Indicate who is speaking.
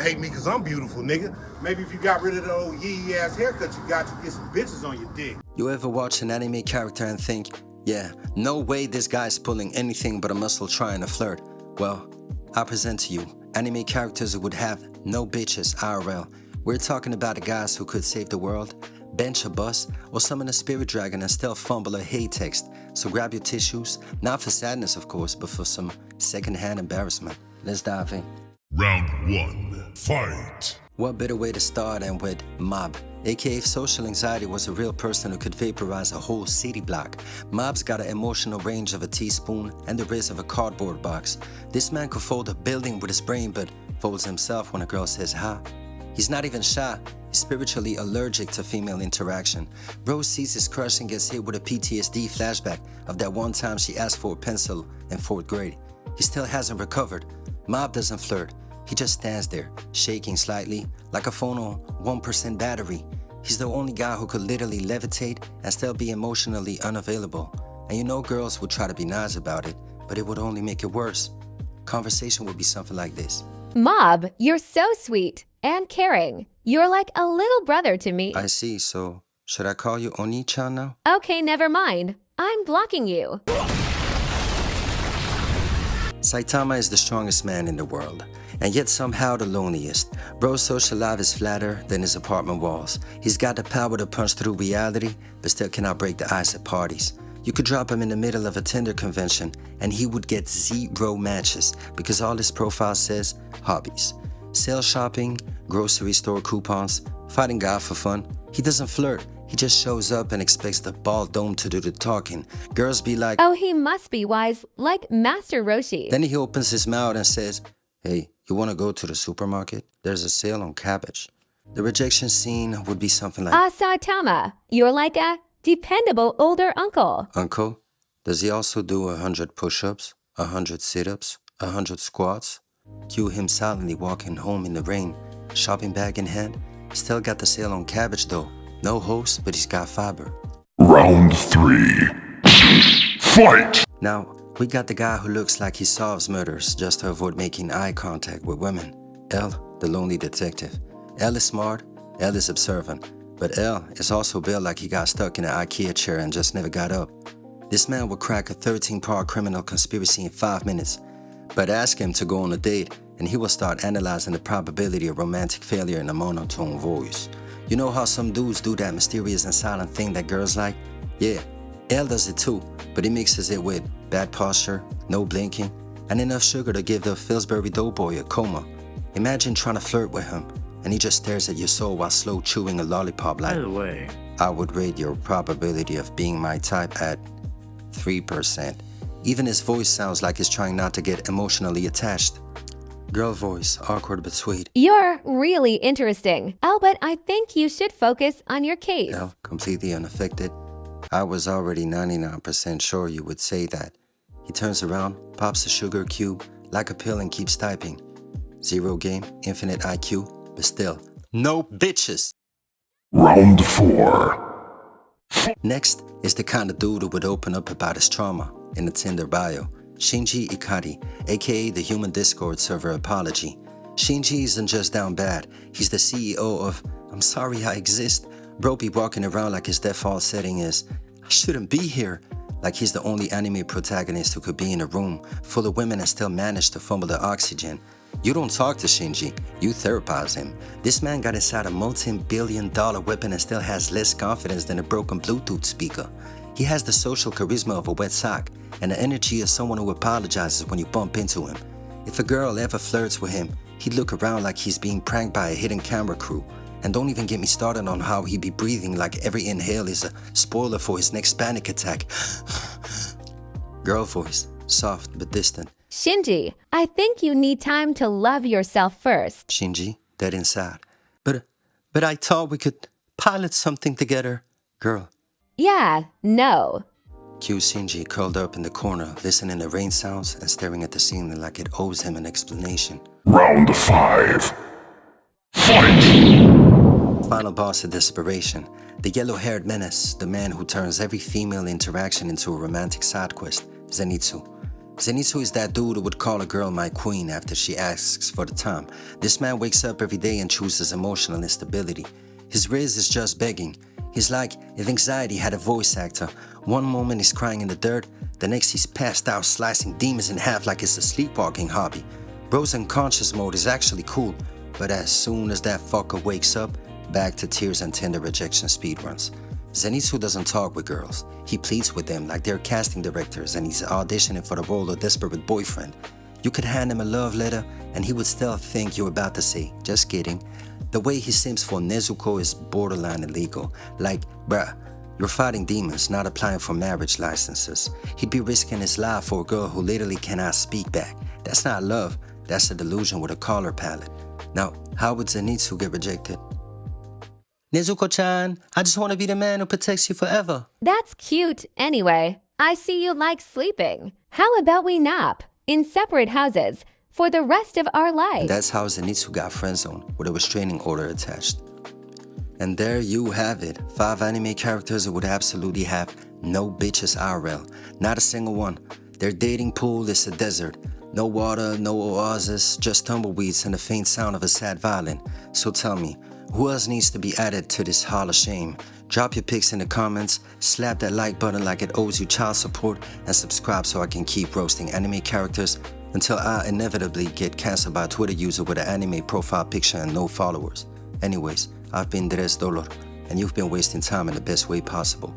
Speaker 1: hate me because I'm beautiful, nigga. Maybe if you got rid of the old yee ass haircut you got, you get some bitches on your dick.
Speaker 2: You ever watch an anime character and think, yeah, no way this guy's pulling anything but a muscle trying to flirt? Well, I present to you anime characters who would have no bitches IRL. We're talking about the guys who could save the world, bench a bus, or summon a spirit dragon and still fumble a hate text. So grab your tissues, not for sadness of course, but for some secondhand embarrassment. Let's dive in.
Speaker 3: Round 1, fight!
Speaker 2: What better way to start than with Mob, aka if social anxiety was a real person who could vaporize a whole city block. Mob's got an emotional range of a teaspoon and the riz of a cardboard box. This man could fold a building with his brain but folds himself when a girl says hi. He's not even shy, he's spiritually allergic to female interaction. Bro sees his crush and gets hit with a PTSD flashback of that one time she asked for a pencil in 4th grade. He still hasn't recovered. Mob doesn't flirt. He just stands there, shaking slightly, like a phone on 1% battery. He's the only guy who could literally levitate and still be emotionally unavailable. And you know girls would try to be nice about it, but it would only make it worse. Conversation would be something like this.
Speaker 4: Mob, you're so sweet and caring. You're like a little brother to me.
Speaker 2: I see, so should I call you Oni-chan now?
Speaker 4: Okay, never mind. I'm blocking you.
Speaker 2: Saitama is the strongest man in the world, and yet somehow the loneliest. Bro's social life is flatter than his apartment walls. He's got the power to punch through reality, but still cannot break the ice at parties. You could drop him in the middle of a Tinder convention, and he would get 0 matches, because all his profile says, hobbies. Sale shopping, grocery store coupons, fighting God for fun. He doesn't flirt. He just shows up and expects the bald dome to do the talking. Girls be like,
Speaker 4: oh, he must be wise, like Master Roshi.
Speaker 2: Then he opens his mouth and says, hey, you want to go to the supermarket? There's a sale on cabbage. The rejection scene would be something like,
Speaker 4: Saitama, you're like a dependable older uncle.
Speaker 2: Uncle? Does he also do 100 push-ups, 100 sit-ups, 100 squats? Cue him silently walking home in the rain, shopping bag in hand. Still got the sale on cabbage though. No host, but he's got fiber.
Speaker 3: Round 3, fight!
Speaker 2: Now, we got the guy who looks like he solves murders just to avoid making eye contact with women. L, the lonely detective. L is smart, L is observant, but L is also built like he got stuck in an IKEA chair and just never got up. This man would crack a 13-part criminal conspiracy in 5 minutes, but ask him to go on a date and he will start analyzing the probability of romantic failure in a monotone voice. You know how some dudes do that mysterious and silent thing that girls like? Yeah, L does it too, but he mixes it with bad posture, no blinking, and enough sugar to give the Pillsbury Doughboy a coma. Imagine trying to flirt with him, and he just stares at your soul while slow chewing a lollipop like,
Speaker 5: by the way,
Speaker 2: I would rate your probability of being my type at 3%. Even his voice sounds like he's trying not to get emotionally attached. Girl voice, awkward but sweet.
Speaker 4: You're really interesting. Albert, I think you should focus on your case.
Speaker 2: L, completely unaffected. I was already 99% sure you would say that. He turns around, pops a sugar cube like a pill and keeps typing. 0 game, infinite IQ, but still, no bitches.
Speaker 3: Round 4.
Speaker 2: Next is the kind of dude who would open up about his trauma in the Tinder bio. Shinji Ikari, aka the Human Discord server apology. Shinji isn't just down bad, he's the CEO of I'm sorry I exist. Bro be walking around like his default setting is I shouldn't be here. Like he's the only anime protagonist who could be in a room full of women and still manage to fumble the oxygen. You don't talk to Shinji, you therapize him. This man got inside a multi-billion-dollar weapon and still has less confidence than a broken Bluetooth speaker. He has the social charisma of a wet sock and the energy of someone who apologizes when you bump into him. If a girl ever flirts with him, he'd look around like he's being pranked by a hidden camera crew. And don't even get me started on how he'd be breathing like every inhale is a spoiler for his next panic attack. Girl voice, soft but distant.
Speaker 4: Shinji, I think you need time to love yourself first.
Speaker 2: Shinji, dead inside. But I thought we could pilot something together. Girl.
Speaker 4: Yeah, no.
Speaker 2: Cue Shinji curled up in the corner, listening to rain sounds and staring at the ceiling like it owes him an explanation.
Speaker 3: Round 5. Fight!
Speaker 2: Final boss of desperation. The yellow-haired menace, the man who turns every female interaction into a romantic side quest, Zenitsu. Zenitsu is that dude who would call a girl my queen after she asks for the time. This man wakes up every day and chooses emotional instability. His Riz is just begging. He's like if anxiety had a voice actor. One moment he's crying in the dirt, the next he's passed out slicing demons in half like it's a sleepwalking hobby. Bro's unconscious mode is actually cool, but as soon as that fucker wakes up, back to tears and tender rejection speedruns. Zenitsu doesn't talk with girls. He pleads with them like they're casting directors and he's auditioning for the role of desperate boyfriend. You could hand him a love letter and he would still think you're about to say, just kidding. The way he simps for Nezuko is borderline illegal. Like, bruh, you're fighting demons, not applying for marriage licenses. He'd be risking his life for a girl who literally cannot speak back. That's not love, that's a delusion with a color palette. Now, how would Zenitsu get rejected? Nezuko-chan, I just want to be the man who protects you forever.
Speaker 4: That's cute anyway. I see you like sleeping. How about we nap in separate houses for the rest of our lives?
Speaker 2: And that's how Zenitsu got friendzoned with a restraining order attached. And there you have it. 5 anime characters who would absolutely have no bitches IRL. Not a single one. Their dating pool is a desert. No water, no oasis, just tumbleweeds and the faint sound of a sad violin. So tell me, who else needs to be added to this hall of shame? Drop your pics in the comments, slap that like button like it owes you child support, and subscribe so I can keep roasting anime characters until I inevitably get cancelled by a Twitter user with an anime profile picture and no followers. Anyways, I've been Dres Dolor, and you've been wasting time in the best way possible.